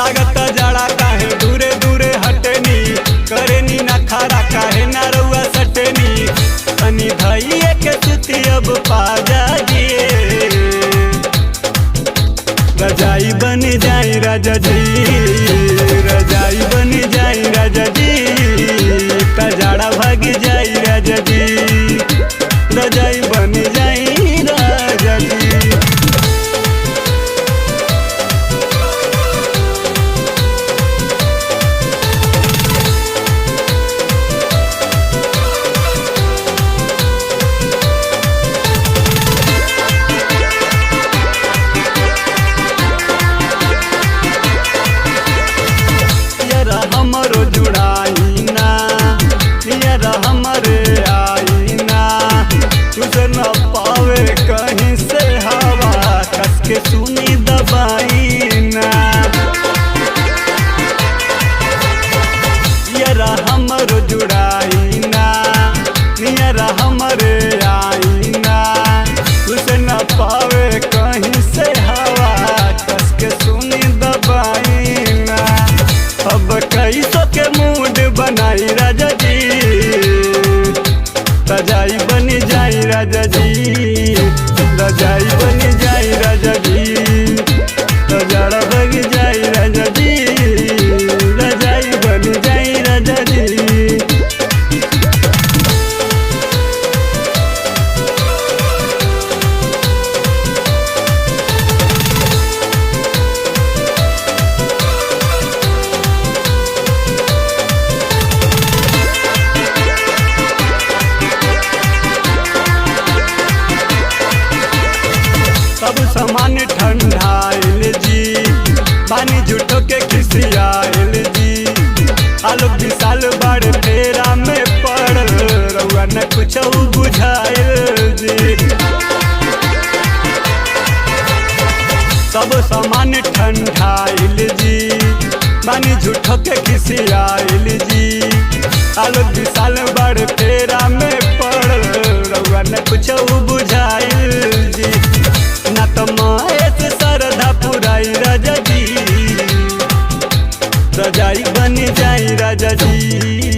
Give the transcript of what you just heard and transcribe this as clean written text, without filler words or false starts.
लागत जड़ा काहे दूरे दूरे हटनी, करेनी ना खरा काहे ना रउआ सटनी। तनी भैया के सुती अब पाजा दिए, रजाई बन जाई राजा जी, रजाई बन जाई राजा जी, कजाड़ा भाग जाई राजा जी, रजाई बन जाई राजा जी। हमरो जुड़ाई ना यार हमरे आई ना, तुझे न पावे कहीं से हवा, कस के सुनी दबाई ना। यार हमरो जुड़ाई ना यार हमरे आई ना, तुझे न पावे कहीं से हवा, कस के सुनी दबाई ना। अब कैसो के मूड बनाई राजा जी, रजाई बन जाई राजा जी, रजाई बन जाई राजा जी, रजाड़ा बग जाई राजा जी, रजाई बन जाई राजा जी। सब सामान ठंडाइल जी, पानी झूठो के खिसियाइल जी, आलोक विशाल बड़ फेरा में पड़ल, रउआ न कुछ बुझाइल जी। सब सामान ठंडाइल जी, पानी झूठो के खिसियाइल जी, आलोक विशाल बड़ फेरा में पड़ल, रउआ न कुछ बुझाइल जी। ना तो माएत सरधा पुराई राजा जी, रजाई बन जाई राजा जी।